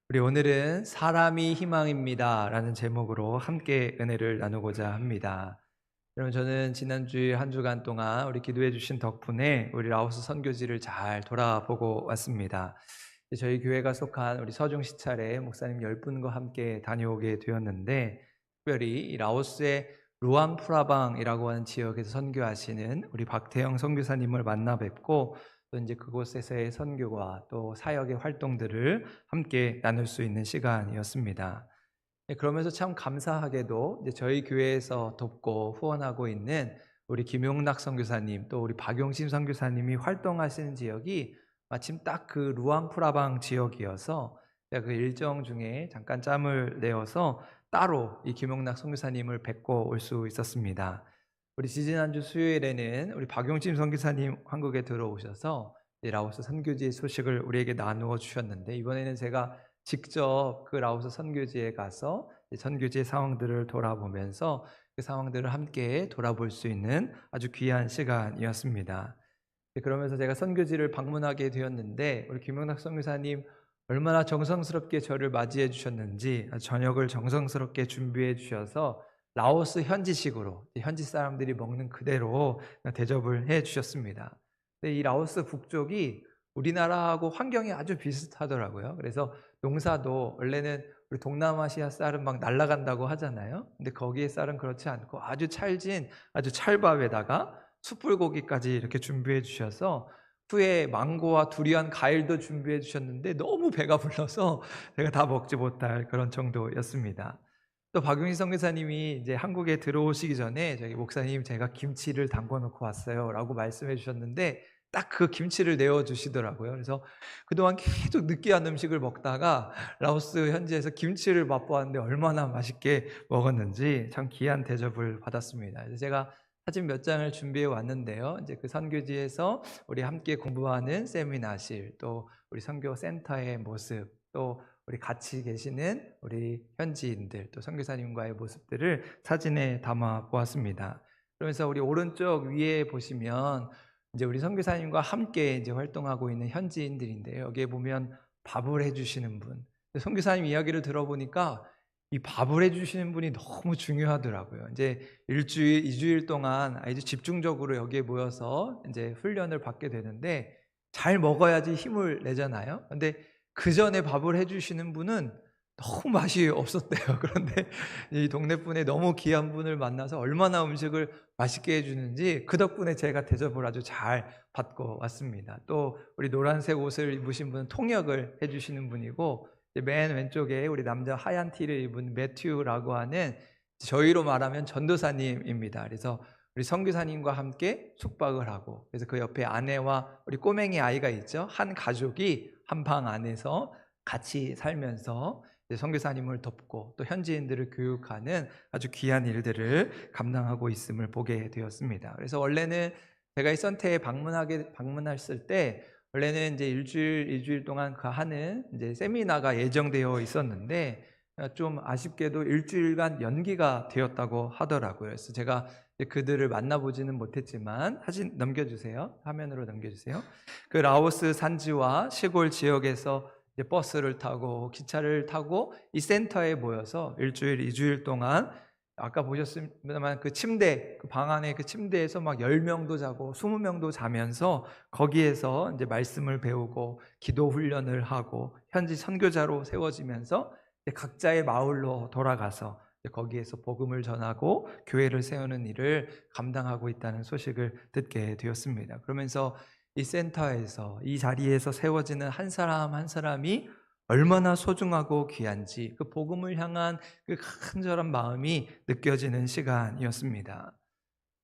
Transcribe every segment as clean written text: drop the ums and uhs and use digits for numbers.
우리 오늘은 사람이 희망입니다 라는 제목으로 함께 은혜를 나누고자 합니다. 여러분, 저는 지난주에 한 주간 동안 우리 기도해 주신 덕분에 우리 라오스 선교지를 잘 돌아보고 왔습니다. 저희 교회가 속한 우리 서중 시찰에 목사님 10분과 함께 다녀오게 되었는데, 특별히 이 라오스의 루앙프라방이라고 하는 지역에서 선교하시는 우리 박태영 선교사님을 만나 뵙고, 또 이제 그곳에서의 선교와 또 사역의 활동들을 함께 나눌 수 있는 시간이었습니다. 그러면서 참 감사하게도 이제 저희 교회에서 돕고 후원하고 있는 우리 김용락 선교사님, 또 우리 박용신 선교사님이 활동하시는 지역이 마침 딱 그 루앙프라방 지역이어서 제가 그 일정 중에 잠깐 짬을 내어서 따로 이 김용락 선교사님을 뵙고 올 수 있었습니다. 우리 지지난주 수요일에는 우리 박용진 선교사님 한국에 들어오셔서 라오스 선교지의 소식을 우리에게 나누어 주셨는데, 이번에는 제가 직접 그 라오스 선교지에 가서 선교지의 상황들을 돌아보면서 그 상황들을 함께 돌아볼 수 있는 아주 귀한 시간이었습니다. 그러면서 제가 선교지를 방문하게 되었는데, 우리 김영락 선교사님 얼마나 정성스럽게 저를 맞이해 주셨는지, 저녁을 정성스럽게 준비해 주셔서 라오스 현지식으로 현지 사람들이 먹는 그대로 대접을 해 주셨습니다. 근데 이 라오스 북쪽이 우리나라하고 환경이 아주 비슷하더라고요. 그래서 농사도 원래는 우리 동남아시아 쌀은 막 날아간다고 하잖아요. 근데 거기에 쌀은 그렇지 않고 아주 찰진 아주 찰밥에다가 숯불고기까지 이렇게 준비해 주셔서 후에 망고와 두리안 과일도 준비해 주셨는데 너무 배가 불러서 제가 다 먹지 못할 그런 정도였습니다. 또 박용희 선교사님이 이제 한국에 들어오시기 전에 저기 목사님, 제가 김치를 담궈 놓고 왔어요라고 말씀해 주셨는데 딱 그 김치를 내어 주시더라고요. 그래서 그동안 계속 느끼한 음식을 먹다가 라오스 현지에서 김치를 맛보았는데 얼마나 맛있게 먹었는지 참 귀한 대접을 받았습니다. 그래서 제가 사진 몇 장을 준비해 왔는데요. 이제 그 선교지에서 우리 함께 공부하는 세미나실, 또 우리 선교 센터의 모습, 또 우리 같이 계시는 우리 현지인들, 또 선교사님과의 모습들을 사진에 담아 보았습니다. 그러면서 우리 오른쪽 위에 보시면 이제 우리 선교사님과 함께 이제 활동하고 있는 현지인들인데요. 여기에 보면 밥을 해주시는 분, 선교사님 이야기를 들어보니까 이 밥을 해주시는 분이 너무 중요하더라고요. 이제 일주일, 2주일 동안 아주 집중적으로 여기에 모여서 이제 훈련을 받게 되는데 잘 먹어야지 힘을 내잖아요. 근데 그 전에 밥을 해주시는 분은 너무 맛이 없었대요. 그런데 이 동네 분에 너무 귀한 분을 만나서 얼마나 음식을 맛있게 해주는지 그 덕분에 제가 대접을 아주 잘 받고 왔습니다. 또 우리 노란색 옷을 입으신 분은 통역을 해주시는 분이고, 맨 왼쪽에 우리 남자 하얀 티를 입은 매튜라고 하는, 저희로 말하면 전도사님입니다. 그래서 우리 선교사님과 함께 숙박을 하고, 그래서 그 옆에 아내와 우리 꼬맹이 아이가 있죠. 한 가족이 한 방 안에서 같이 살면서 선교사님을 돕고 또 현지인들을 교육하는 아주 귀한 일들을 감당하고 있음을 보게 되었습니다. 그래서 원래는 제가 이 선태에 방문했을 때 원래는 이제 일주일, 2주일 동안 그 하는 이제 세미나가 예정되어 있었는데 좀 아쉽게도 일주일간 연기가 되었다고 하더라고요. 그래서 제가 그들을 만나보지는 못했지만, 사진 넘겨주세요. 화면으로 넘겨주세요. 그 라오스 산지와 시골 지역에서 이제 버스를 타고 기차를 타고 이 센터에 모여서 일주일, 2주일 동안 아까 보셨습니다만 그 침대, 그 방 안에 그 침대에서 막 10명도 자고 20명도 자면서 거기에서 이제 말씀을 배우고 기도 훈련을 하고 현지 선교자로 세워지면서 각자의 마을로 돌아가서 거기에서 복음을 전하고 교회를 세우는 일을 감당하고 있다는 소식을 듣게 되었습니다. 그러면서 이 센터에서, 이 자리에서 세워지는 한 사람 한 사람이 얼마나 소중하고 귀한지 그 복음을 향한 그 간절한 마음이 느껴지는 시간이었습니다.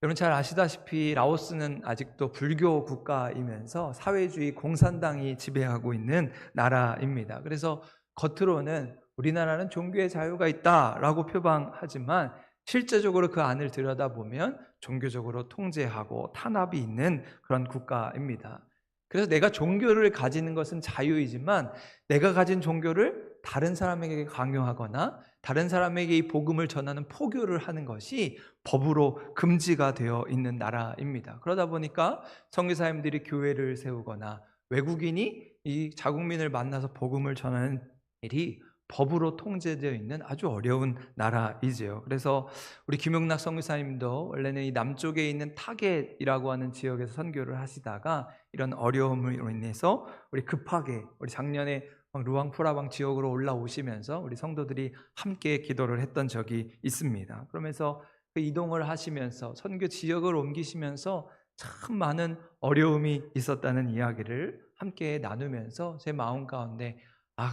여러분 잘 아시다시피 라오스는 아직도 불교 국가이면서 사회주의 공산당이 지배하고 있는 나라입니다. 그래서 겉으로는 우리나라는 종교의 자유가 있다라고 표방하지만 실제적으로 그 안을 들여다보면 종교적으로 통제하고 탄압이 있는 그런 국가입니다. 그래서 내가 종교를 가지는 것은 자유이지만 내가 가진 종교를 다른 사람에게 강요하거나 다른 사람에게 이 복음을 전하는 포교를 하는 것이 법으로 금지가 되어 있는 나라입니다. 그러다 보니까 선교사님들이 교회를 세우거나 외국인이 이 자국민을 만나서 복음을 전하는 일이 법으로 통제되어 있는 아주 어려운 나라이지요. 그래서 우리 김용락 선교사님도 원래는 이 남쪽에 있는 타겟이라고 하는 지역에서 선교를 하시다가 이런 어려움으로 인해서 우리 급하게 우리 작년에 루앙프라방 지역으로 올라오시면서 우리 성도들이 함께 기도를 했던 적이 있습니다. 그러면서 그 이동을 하시면서 선교 지역을 옮기시면서 참 많은 어려움이 있었다는 이야기를 함께 나누면서 제 마음 가운데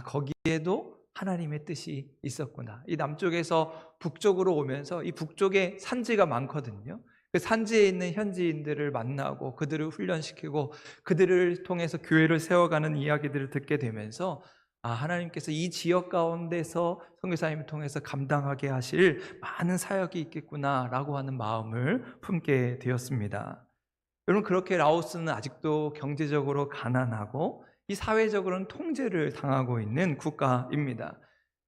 거기에도 하나님의 뜻이 있었구나. 이 남쪽에서 북쪽으로 오면서 이 북쪽에 산지가 많거든요. 그 산지에 있는 현지인들을 만나고 그들을 훈련시키고 그들을 통해서 교회를 세워가는 이야기들을 듣게 되면서 하나님께서 이 지역 가운데서 선교사님을 통해서 감당하게 하실 많은 사역이 있겠구나라고 하는 마음을 품게 되었습니다. 여러분, 그렇게 라오스는 아직도 경제적으로 가난하고 이 사회적으로는 통제를 당하고 있는 국가입니다.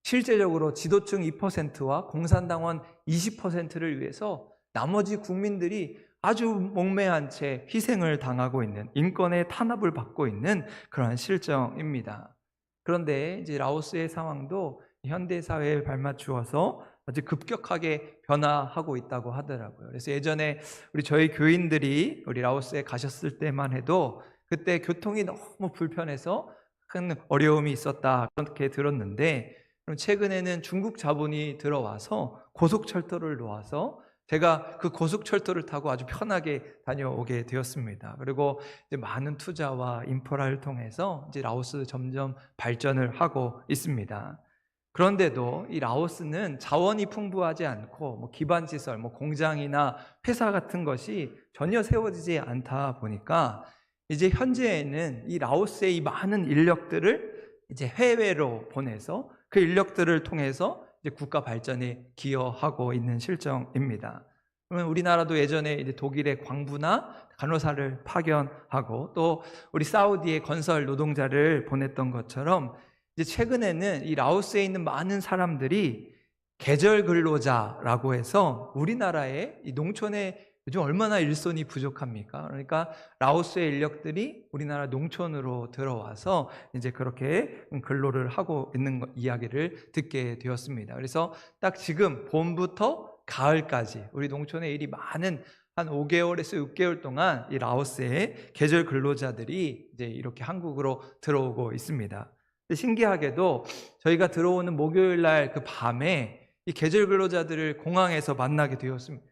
실제적으로 지도층 2%와 공산당원 20%를 위해서 나머지 국민들이 아주 목매한 채 희생을 당하고 있는, 인권의 탄압을 받고 있는 그러한 실정입니다. 그런데 이제 라오스의 상황도 현대 사회에 발맞추어서 아주 급격하게 변화하고 있다고 하더라고요. 그래서 예전에 저희 교인들이 우리 라오스에 가셨을 때만 해도 그때 교통이 너무 불편해서 큰 어려움이 있었다 그렇게 들었는데, 그럼 최근에는 중국 자본이 들어와서 고속철도를 놓아서 제가 그 고속철도를 타고 아주 편하게 다녀오게 되었습니다. 그리고 이제 많은 투자와 인프라를 통해서 이제 라오스 점점 발전을 하고 있습니다. 그런데도 이 라오스는 자원이 풍부하지 않고 기반 시설, 공장이나 회사 같은 것이 전혀 세워지지 않다 보니까 이제 현재에는 이 라오스의 이 많은 인력들을 이제 해외로 보내서 그 인력들을 통해서 이제 국가 발전에 기여하고 있는 실정입니다. 그러면 우리나라도 예전에 이제 독일의 광부나 간호사를 파견하고 또 우리 사우디의 건설 노동자를 보냈던 것처럼 이제 최근에는 이 라오스에 있는 많은 사람들이 계절 근로자라고 해서 우리나라의 이 농촌에 요즘 얼마나 일손이 부족합니까? 그러니까 라오스의 인력들이 우리나라 농촌으로 들어와서 이제 그렇게 근로를 하고 있는 이야기를 듣게 되었습니다. 그래서 딱 지금 봄부터 가을까지 우리 농촌에 일이 많은 한 5개월에서 6개월 동안 이 라오스의 계절 근로자들이 이제 이렇게 한국으로 들어오고 있습니다. 신기하게도 저희가 들어오는 목요일 날 그 밤에 이 계절 근로자들을 공항에서 만나게 되었습니다.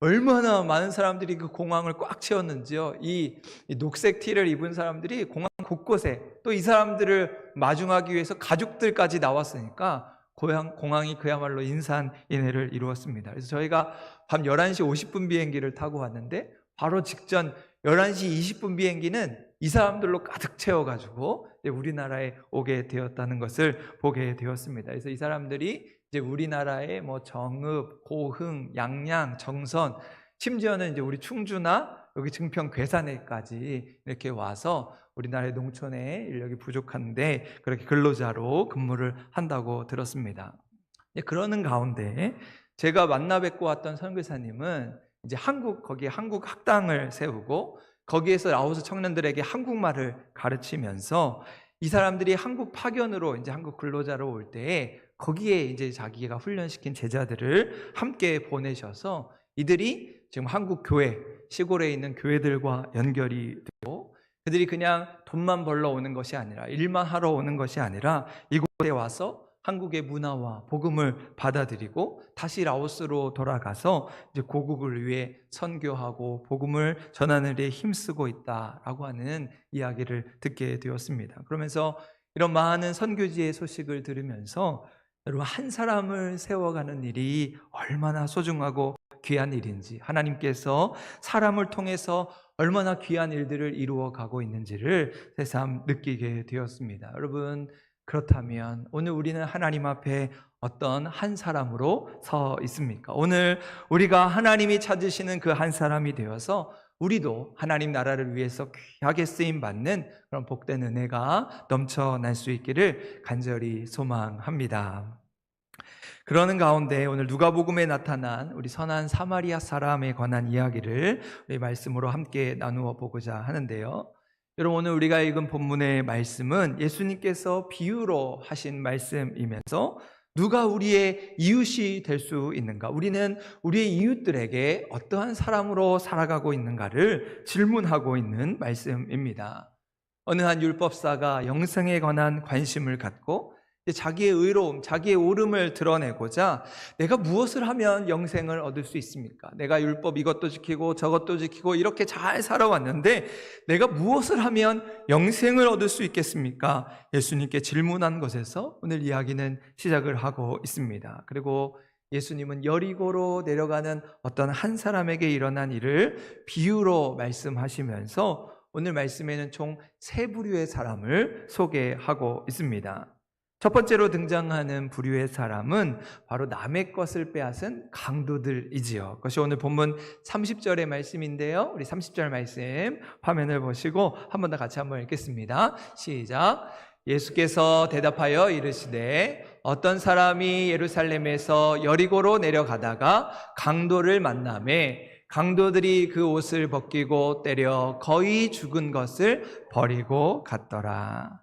얼마나 많은 사람들이 그 공항을 꽉 채웠는지요. 이 녹색 티를 입은 사람들이 공항 곳곳에, 또 이 사람들을 마중하기 위해서 가족들까지 나왔으니까 공항이 그야말로 인산인해를 이루었습니다. 그래서 저희가 밤 11시 50분 비행기를 타고 왔는데 바로 직전 11시 20분 비행기는 이 사람들로 가득 채워가지고 우리나라에 오게 되었다는 것을 보게 되었습니다. 그래서 이 사람들이 이제 우리나라의 정읍, 고흥, 양양, 정선, 심지어는 이제 우리 충주나 여기 증평, 괴산에까지 이렇게 와서 우리나라의 농촌에 인력이 부족한데 그렇게 근로자로 근무를 한다고 들었습니다. 그러는 가운데 제가 만나 뵙고 왔던 선교사님은 이제 거기에 한국 학당을 세우고 거기에서 라오스 청년들에게 한국말을 가르치면서 이 사람들이 한국 파견으로 이제 한국 근로자로 올 때에 거기에 이제 자기가 훈련시킨 제자들을 함께 보내셔서 이들이 지금 한국 교회, 시골에 있는 교회들과 연결이 되고 그들이 그냥 돈만 벌러 오는 것이 아니라 일만 하러 오는 것이 아니라 이곳에 와서 한국의 문화와 복음을 받아들이고 다시 라오스로 돌아가서 이제 고국을 위해 선교하고 복음을 전하는 데 힘쓰고 있다라고 하는 이야기를 듣게 되었습니다. 그러면서 이런 많은 선교지의 소식을 들으면서 여러분, 한 사람을 세워가는 일이 얼마나 소중하고 귀한 일인지, 하나님께서 사람을 통해서 얼마나 귀한 일들을 이루어 가고 있는지를 새삼 느끼게 되었습니다. 여러분, 그렇다면 오늘 우리는 하나님 앞에 어떤 한 사람으로 서 있습니까? 오늘 우리가 하나님이 찾으시는 그 한 사람이 되어서 우리도 하나님 나라를 위해서 귀하게 쓰임받는 그런 복된 은혜가 넘쳐날 수 있기를 간절히 소망합니다. 그러는 가운데 오늘 누가복음에 나타난 우리 선한 사마리아 사람에 관한 이야기를 우리 말씀으로 함께 나누어 보고자 하는데요. 여러분, 오늘 우리가 읽은 본문의 말씀은 예수님께서 비유로 하신 말씀이면서 누가 우리의 이웃이 될 수 있는가? 우리는 우리의 이웃들에게 어떠한 사람으로 살아가고 있는가를 질문하고 있는 말씀입니다. 어느 한 율법사가 영생에 관한 관심을 갖고 자기의 의로움, 자기의 옳음을 드러내고자 내가 무엇을 하면 영생을 얻을 수 있습니까? 내가 율법 이것도 지키고 저것도 지키고 이렇게 잘 살아왔는데 내가 무엇을 하면 영생을 얻을 수 있겠습니까? 예수님께 질문한 것에서 오늘 이야기는 시작을 하고 있습니다. 그리고 예수님은 여리고로 내려가는 어떤 한 사람에게 일어난 일을 비유로 말씀하시면서 오늘 말씀에는 총 세 부류의 사람을 소개하고 있습니다. 첫 번째로 등장하는 부류의 사람은 바로 남의 것을 빼앗은 강도들이지요. 그것이 오늘 본문 30절의 말씀인데요. 우리 30절 말씀 화면을 보시고 한 번 더 같이 한번 읽겠습니다. 시작. 예수께서 대답하여 이르시되 어떤 사람이 예루살렘에서 여리고로 내려가다가 강도를 만나매 강도들이 그 옷을 벗기고 때려 거의 죽은 것을 버리고 갔더라.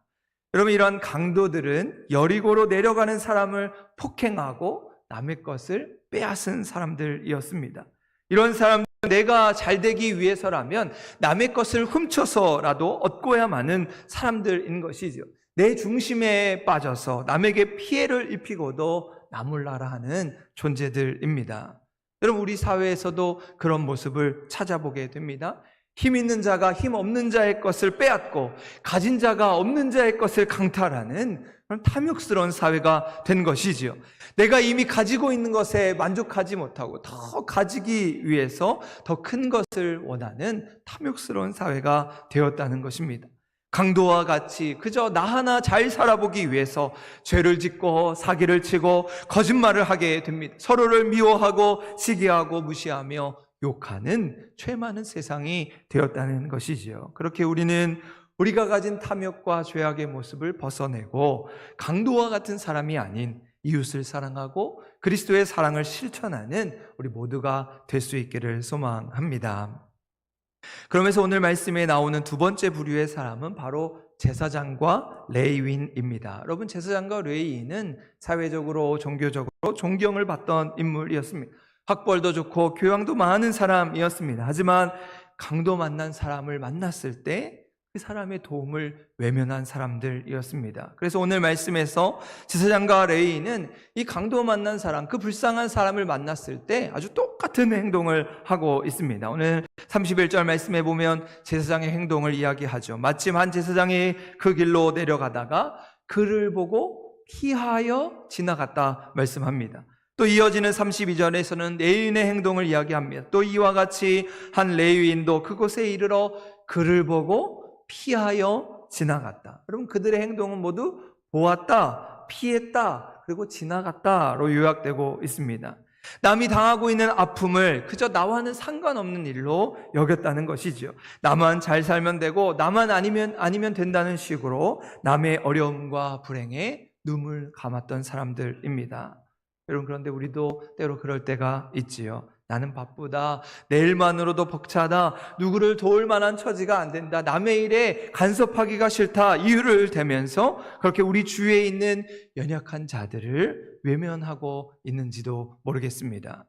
여러분, 이런 강도들은 여리고로 내려가는 사람을 폭행하고 남의 것을 빼앗은 사람들이었습니다. 이런 사람들은 내가 잘되기 위해서라면 남의 것을 훔쳐서라도 얻고야만은 사람들인 것이죠. 내 중심에 빠져서 남에게 피해를 입히고도 나몰라라 하는 존재들입니다. 여러분, 우리 사회에서도 그런 모습을 찾아보게 됩니다. 힘 있는 자가 힘 없는 자의 것을 빼앗고 가진 자가 없는 자의 것을 강탈하는 그런 탐욕스러운 사회가 된 것이지요. 내가 이미 가지고 있는 것에 만족하지 못하고 더 가지기 위해서 더 큰 것을 원하는 탐욕스러운 사회가 되었다는 것입니다. 강도와 같이 그저 나 하나 잘 살아보기 위해서 죄를 짓고 사기를 치고 거짓말을 하게 됩니다. 서로를 미워하고 시기하고 무시하며 욕하는 죄 많은 세상이 되었다는 것이지요. 그렇게 우리는 우리가 가진 탐욕과 죄악의 모습을 벗어내고 강도와 같은 사람이 아닌 이웃을 사랑하고 그리스도의 사랑을 실천하는 우리 모두가 될 수 있기를 소망합니다. 그러면서 오늘 말씀에 나오는 두 번째 부류의 사람은 바로 제사장과 레위인입니다. 여러분, 제사장과 레위인은 사회적으로 종교적으로 존경을 받던 인물이었습니다. 학벌도 좋고 교양도 많은 사람이었습니다. 하지만 강도 만난 사람을 만났을 때 그 사람의 도움을 외면한 사람들이었습니다. 그래서 오늘 말씀에서 제사장과 레위인은 이 강도 만난 사람, 그 불쌍한 사람을 만났을 때 아주 똑같은 행동을 하고 있습니다. 오늘 31절 말씀에 보면 제사장의 행동을 이야기하죠. 마침 한 제사장이 그 길로 내려가다가 그를 보고 피하여 지나갔다 말씀합니다. 또 이어지는 32절에서는 레위인의 행동을 이야기합니다. 또 이와 같이 한 레위인도 그곳에 이르러 그를 보고 피하여 지나갔다. 여러분, 그들의 행동은 모두 보았다, 피했다, 그리고 지나갔다로 요약되고 있습니다. 남이 당하고 있는 아픔을 그저 나와는 상관없는 일로 여겼다는 것이죠. 나만 잘 살면 되고 나만 아니면 된다는 식으로 남의 어려움과 불행에 눈을 감았던 사람들입니다. 여러분, 그런데 우리도 때로 그럴 때가 있지요. 나는 바쁘다, 내 일만으로도 벅차다, 누구를 도울 만한 처지가 안 된다, 남의 일에 간섭하기가 싫다, 이유를 대면서 그렇게 우리 주위에 있는 연약한 자들을 외면하고 있는지도 모르겠습니다.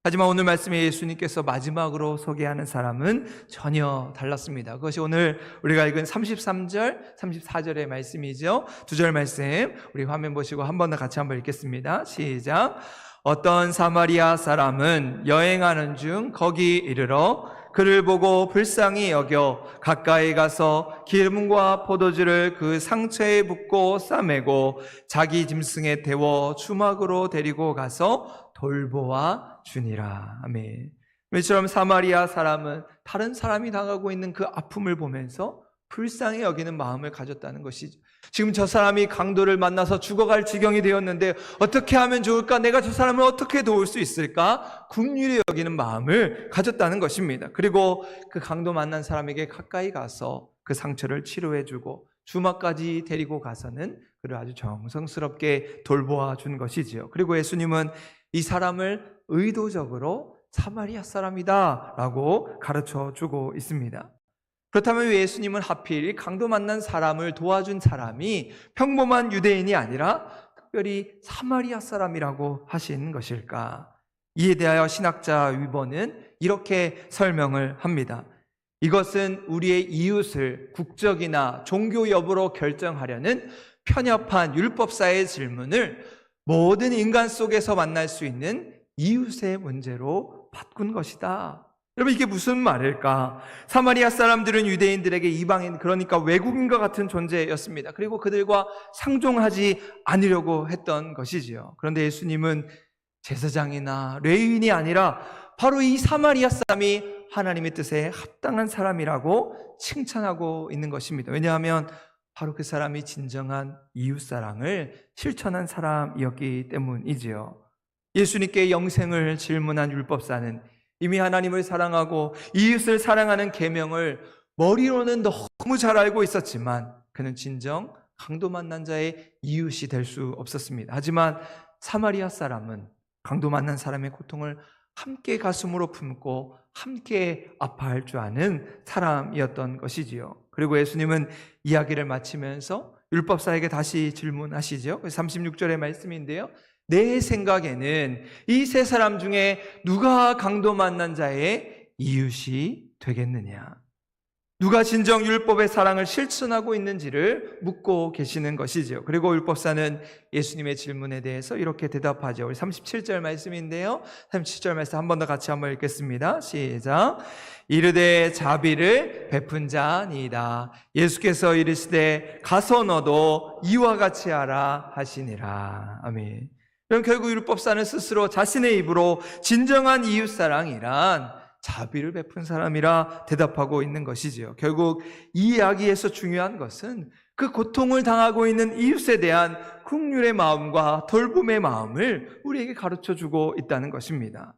하지만 오늘 말씀에 예수님께서 마지막으로 소개하는 사람은 전혀 달랐습니다. 그것이 오늘 우리가 읽은 33절, 34절의 말씀이죠. 두 절 말씀 우리 화면 보시고 한 번 더 같이 한번 읽겠습니다. 시작. 어떤 사마리아 사람은 여행하는 중 거기 이르러 그를 보고 불쌍히 여겨 가까이 가서 기름과 포도주를 그 상처에 붓고 싸매고 자기 짐승에 태워 주막으로 데리고 가서 돌보아 주니라. 아멘. 이처럼 사마리아 사람은 다른 사람이 당하고 있는 그 아픔을 보면서 불쌍히 여기는 마음을 가졌다는 것이죠. 지금 저 사람이 강도를 만나서 죽어갈 지경이 되었는데 어떻게 하면 좋을까? 내가 저 사람을 어떻게 도울 수 있을까? 긍휼히 여기는 마음을 가졌다는 것입니다. 그리고 그 강도 만난 사람에게 가까이 가서 그 상처를 치료해주고 주막까지 데리고 가서는 그를 아주 정성스럽게 돌보아 준 것이지요. 그리고 예수님은 이 사람을 의도적으로 사마리아 사람이다 라고 가르쳐 주고 있습니다. 그렇다면 왜 예수님은 하필 이 강도 만난 사람을 도와준 사람이 평범한 유대인이 아니라 특별히 사마리아 사람이라고 하신 것일까? 이에 대하여 신학자 위버는 이렇게 설명을 합니다. 이것은 우리의 이웃을 국적이나 종교 여부로 결정하려는 편협한 율법사의 질문을 모든 인간 속에서 만날 수 있는 이웃의 문제로 바꾼 것이다. 여러분, 이게 무슨 말일까? 사마리아 사람들은 유대인들에게 이방인, 그러니까 외국인과 같은 존재였습니다. 그리고 그들과 상종하지 않으려고 했던 것이지요. 그런데 예수님은 제사장이나 레위인이 아니라 바로 이 사마리아 사람이 하나님의 뜻에 합당한 사람이라고 칭찬하고 있는 것입니다. 왜냐하면 바로 그 사람이 진정한 이웃사랑을 실천한 사람이었기 때문이지요. 예수님께 영생을 질문한 율법사는 이미 하나님을 사랑하고 이웃을 사랑하는 계명을 머리로는 너무 잘 알고 있었지만 그는 진정 강도 만난 자의 이웃이 될 수 없었습니다. 하지만 사마리아 사람은 강도 만난 사람의 고통을 함께 가슴으로 품고 함께 아파할 줄 아는 사람이었던 것이지요. 그리고 예수님은 이야기를 마치면서 율법사에게 다시 질문하시죠. 36절의 말씀인데요. 내 생각에는 이 세 사람 중에 누가 강도 만난 자의 이웃이 되겠느냐? 누가 진정 율법의 사랑을 실천하고 있는지를 묻고 계시는 것이죠. 그리고 율법사는 예수님의 질문에 대해서 이렇게 대답하죠. 우리 37절 말씀인데요. 37절 말씀 한 번 더 같이 한번 읽겠습니다. 시작. 이르되 자비를 베푼 자니이다. 예수께서 이르시되 가서 너도 이와 같이 하라 하시니라. 아멘. 그럼 결국 율법사는 스스로 자신의 입으로 진정한 이웃사랑이란 자비를 베푼 사람이라 대답하고 있는 것이지요. 결국 이 이야기에서 중요한 것은 그 고통을 당하고 있는 이웃에 대한 긍휼의 마음과 돌봄의 마음을 우리에게 가르쳐주고 있다는 것입니다.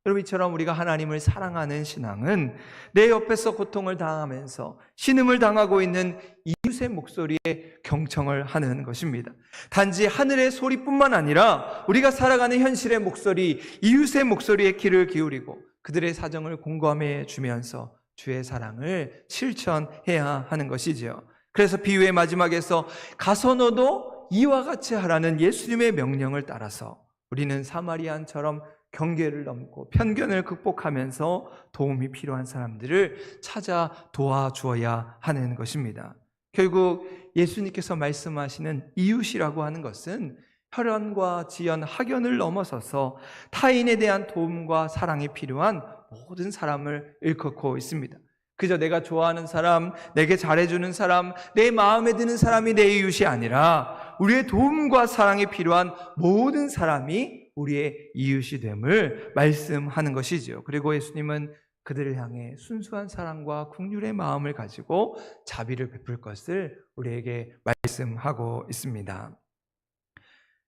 여러분, 이처럼 우리가 하나님을 사랑하는 신앙은 내 옆에서 고통을 당하면서 신음을 당하고 있는 이웃의 목소리에 경청을 하는 것입니다. 단지 하늘의 소리뿐만 아니라 우리가 살아가는 현실의 목소리, 이웃의 목소리에 귀를 기울이고 그들의 사정을 공감해 주면서 주의 사랑을 실천해야 하는 것이지요. 그래서 비유의 마지막에서 가서 너도 이와 같이 하라는 예수님의 명령을 따라서 우리는 사마리아인처럼 경계를 넘고 편견을 극복하면서 도움이 필요한 사람들을 찾아 도와주어야 하는 것입니다. 결국 예수님께서 말씀하시는 이웃이라고 하는 것은 혈연과 지연, 학연을 넘어서서 타인에 대한 도움과 사랑이 필요한 모든 사람을 일컫고 있습니다. 그저 내가 좋아하는 사람, 내게 잘해주는 사람, 내 마음에 드는 사람이 내 이웃이 아니라 우리의 도움과 사랑이 필요한 모든 사람이 우리의 이웃이 됨을 말씀하는 것이죠. 그리고 예수님은 그들을 향해 순수한 사랑과 긍휼의 마음을 가지고 자비를 베풀 것을 우리에게 말씀하고 있습니다.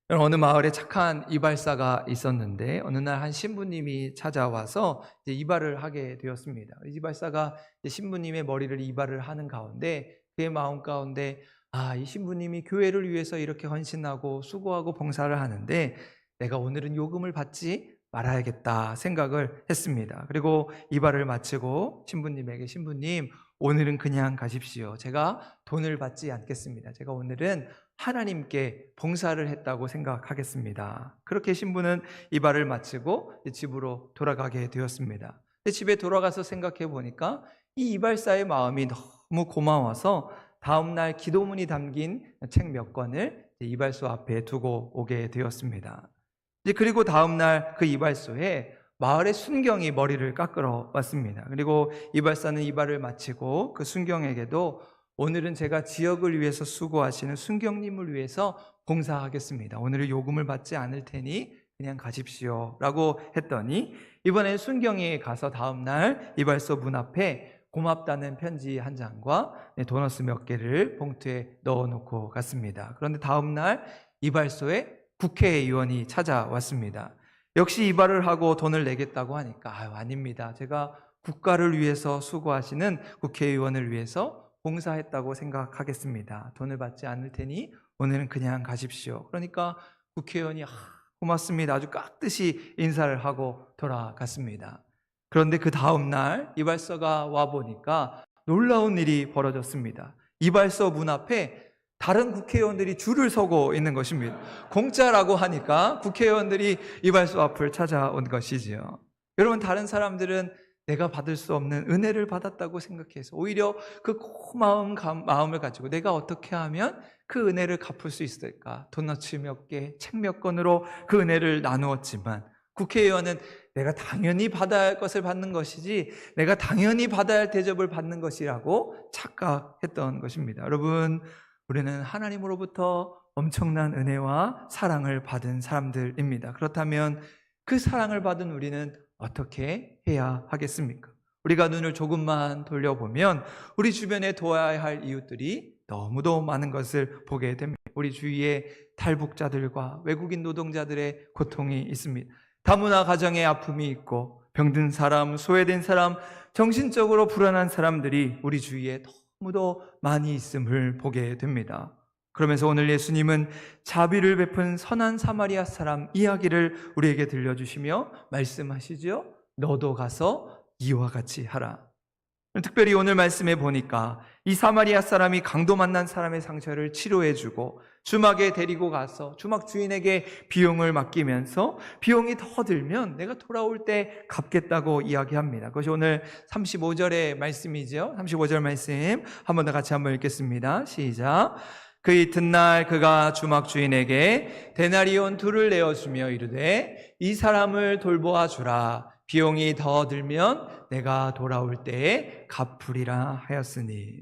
어느 마을에 착한 이발사가 있었는데 어느 날 한 신부님이 찾아와서 이발을 하게 되었습니다. 이발사가 신부님의 머리를 이발을 하는 가운데 그의 마음 가운데 이 신부님이 교회를 위해서 이렇게 헌신하고 수고하고 봉사를 하는데 내가 오늘은 요금을 받지 말아야겠다 생각을 했습니다. 그리고 이발을 마치고 신부님에게 신부님 오늘은 그냥 가십시오. 제가 돈을 받지 않겠습니다. 제가 오늘은 하나님께 봉사를 했다고 생각하겠습니다. 그렇게 신부는 이발을 마치고 집으로 돌아가게 되었습니다. 집에 돌아가서 생각해 보니까 이 이발사의 마음이 너무 고마워서 다음날 기도문이 담긴 책 몇 권을 이발소 앞에 두고 오게 되었습니다. 그리고 다음날 그 이발소에 마을의 순경이 머리를 깎으러 왔습니다. 그리고 이발사는 이발을 마치고 그 순경에게도 오늘은 제가 지역을 위해서 수고하시는 순경님을 위해서 봉사하겠습니다. 오늘은 요금을 받지 않을 테니 그냥 가십시오 라고 했더니 이번엔 순경이 가서 다음날 이발소 문 앞에 고맙다는 편지 한 장과 도너스 몇 개를 봉투에 넣어놓고 갔습니다. 그런데 다음날 이발소에 국회의원이 찾아왔습니다. 역시 이발을 하고 돈을 내겠다고 하니까 아닙니다. 제가 국가를 위해서 수고하시는 국회의원을 위해서 봉사했다고 생각하겠습니다. 돈을 받지 않을 테니 오늘은 그냥 가십시오. 그러니까 국회의원이 고맙습니다. 아주 깍듯이 인사를 하고 돌아갔습니다. 그런데 그 다음 날 이발사가 와보니까 놀라운 일이 벌어졌습니다. 이발소 문 앞에 다른 국회의원들이 줄을 서고 있는 것입니다. 공짜라고 하니까 국회의원들이 이발소 앞을 찾아온 것이지요. 여러분, 다른 사람들은 내가 받을 수 없는 은혜를 받았다고 생각해서 오히려 그 고마운 마음을 가지고 내가 어떻게 하면 그 은혜를 갚을 수 있을까? 도너츠 몇 개, 책 몇 권으로 그 은혜를 나누었지만, 국회의원은 내가 당연히 받아야 할 것을 받는 것이지 내가 당연히 받아야 할 대접을 받는 것이라고 착각했던 것입니다. 여러분, 우리는 하나님으로부터 엄청난 은혜와 사랑을 받은 사람들입니다. 그렇다면 그 사랑을 받은 우리는 어떻게 해야 하겠습니까? 우리가 눈을 조금만 돌려보면 우리 주변에 도와야 할 이웃들이 너무도 많은 것을 보게 됩니다. 우리 주위에 탈북자들과 외국인 노동자들의 고통이 있습니다. 다문화 가정의 아픔이 있고 병든 사람, 소외된 사람, 정신적으로 불안한 사람들이 우리 주위에 너무도 많이 있음을 보게 됩니다. 그러면서 오늘 예수님은 자비를 베푼 선한 사마리아 사람 이야기를 우리에게 들려주시며 말씀하시죠. 너도 가서 이와 같이 하라. 특별히 오늘 말씀에 보니까 이 사마리아 사람이 강도 만난 사람의 상처를 치료해주고 주막에 데리고 가서 주막 주인에게 비용을 맡기면서 비용이 더 들면 내가 돌아올 때 갚겠다고 이야기합니다. 그것이 오늘 35절의 말씀이죠. 35절 말씀 한 번 더 같이 한번 읽겠습니다. 시작. 그 이튿날 그가 주막 주인에게 데나리온 2를 내어주며 이르되 이 사람을 돌보아 주라. 비용이 더 들면 내가 돌아올 때에 갚으리라 하였으니.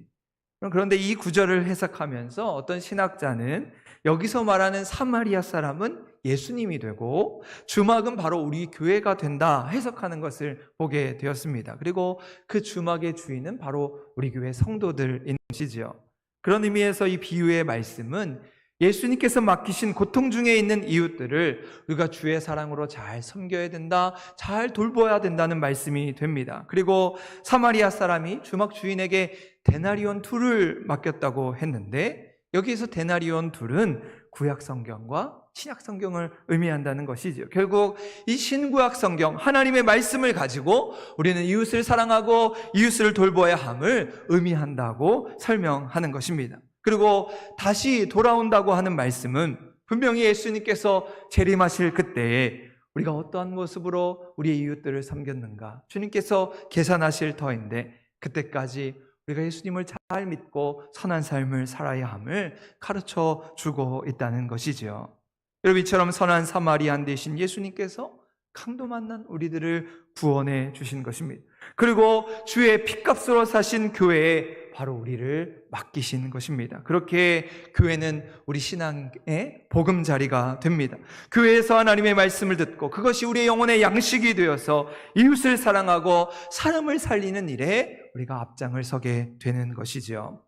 그런데 이 구절을 해석하면서 어떤 신학자는 여기서 말하는 사마리아 사람은 예수님이 되고 주막은 바로 우리 교회가 된다 해석하는 것을 보게 되었습니다. 그리고 그 주막의 주인은 바로 우리 교회 성도들인 것이지요. 그런 의미에서 이 비유의 말씀은 예수님께서 맡기신 고통 중에 있는 이웃들을 우리가 주의 사랑으로 잘 섬겨야 된다, 잘 돌보아야 된다는 말씀이 됩니다. 그리고 사마리아 사람이 주막 주인에게 데나리온 2를 맡겼다고 했는데 여기에서 데나리온 2는 구약 성경과 신약 성경을 의미한다는 것이죠. 결국 이 신구약 성경 하나님의 말씀을 가지고 우리는 이웃을 사랑하고 이웃을 돌보아야 함을 의미한다고 설명하는 것입니다. 그리고 다시 돌아온다고 하는 말씀은 분명히 예수님께서 재림하실 그때에 우리가 어떠한 모습으로 우리의 이웃들을 섬겼는가 주님께서 계산하실 터인데 그때까지 우리가 예수님을 잘 믿고 선한 삶을 살아야 함을 가르쳐 주고 있다는 것이죠. 여러분, 이처럼 선한 사마리안 되신 예수님께서 강도 만난 우리들을 구원해 주신 것입니다. 그리고 주의 핏값으로 사신 교회에 바로 우리를 맡기신 것입니다. 그렇게 교회는 우리 신앙의 보금자리가 됩니다. 교회에서 하나님의 말씀을 듣고 그것이 우리의 영혼의 양식이 되어서 이웃을 사랑하고 사람을 살리는 일에 우리가 앞장을 서게 되는 것이죠.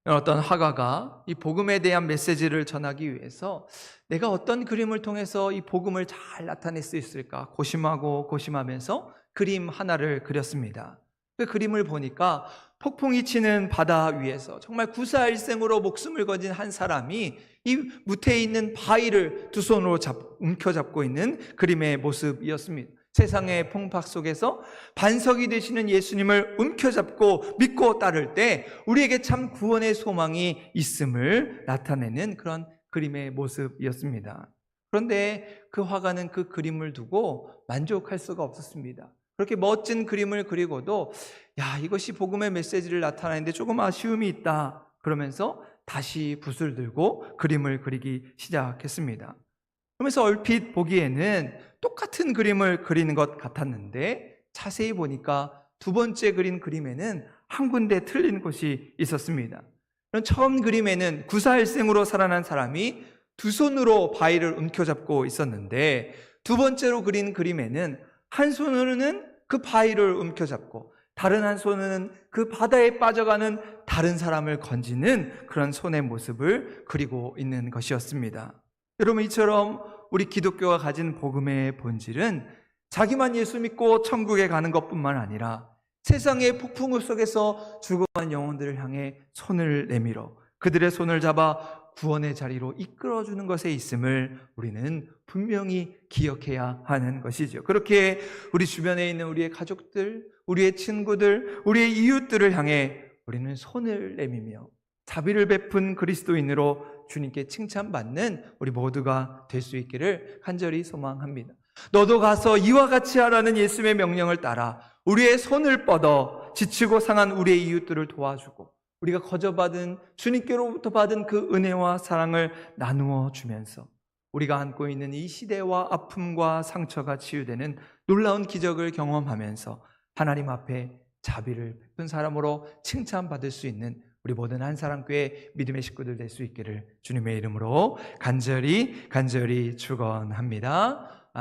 어떤 화가가 이 복음에 대한 메시지를 전하기 위해서 내가 어떤 그림을 통해서 이 복음을 잘 나타낼 수 있을까 고심하고 고심하면서 그림 하나를 그렸습니다. 그 그림을 보니까 폭풍이 치는 바다 위에서 정말 구사일생으로 목숨을 거진 한 사람이 이 무태에 있는 바위를 두 손으로 움켜잡고 있는 그림의 모습이었습니다. 세상의 풍파 속에서 반석이 되시는 예수님을 움켜잡고 믿고 따를 때 우리에게 참 구원의 소망이 있음을 나타내는 그런 그림의 모습이었습니다. 그런데 그 화가는 그 그림을 두고 만족할 수가 없었습니다. 그렇게 멋진 그림을 그리고도 이것이 복음의 메시지를 나타내는데 조금 아쉬움이 있다 그러면서 다시 붓을 들고 그림을 그리기 시작했습니다. 그러면서 얼핏 보기에는 똑같은 그림을 그리는 것 같았는데 자세히 보니까 두 번째 그린 그림에는 한 군데 틀린 곳이 있었습니다. 처음 그림에는 구사일생으로 살아난 사람이 두 손으로 바위를 움켜잡고 있었는데 두 번째로 그린 그림에는 한 손으로는 그 바위를 움켜잡고 다른 한 손으로는 그 바다에 빠져가는 다른 사람을 건지는 그런 손의 모습을 그리고 있는 것이었습니다. 여러분, 이처럼 우리 기독교가 가진 복음의 본질은 자기만 예수 믿고 천국에 가는 것뿐만 아니라 세상의 폭풍 속에서 죽어간 영혼들을 향해 손을 내밀어 그들의 손을 잡아 구원의 자리로 이끌어주는 것에 있음을 우리는 분명히 기억해야 하는 것이죠. 그렇게 우리 주변에 있는 우리의 가족들, 우리의 친구들, 우리의 이웃들을 향해 우리는 손을 내밀며 자비를 베푼 그리스도인으로 주님께 칭찬받는 우리 모두가 될 수 있기를 간절히 소망합니다. 너도 가서 이와 같이 하라는 예수님의 명령을 따라 우리의 손을 뻗어 지치고 상한 우리의 이웃들을 도와주고 우리가 거저받은 주님께로부터 받은 그 은혜와 사랑을 나누어 주면서 우리가 안고 있는 이 시대와 아픔과 상처가 치유되는 놀라운 기적을 경험하면서 하나님 앞에 자비를 베푼 사람으로 칭찬받을 수 있는 우리 모든 한사랑교회 믿음의 식구들 될 수 있기를 주님의 이름으로 간절히 축원합니다.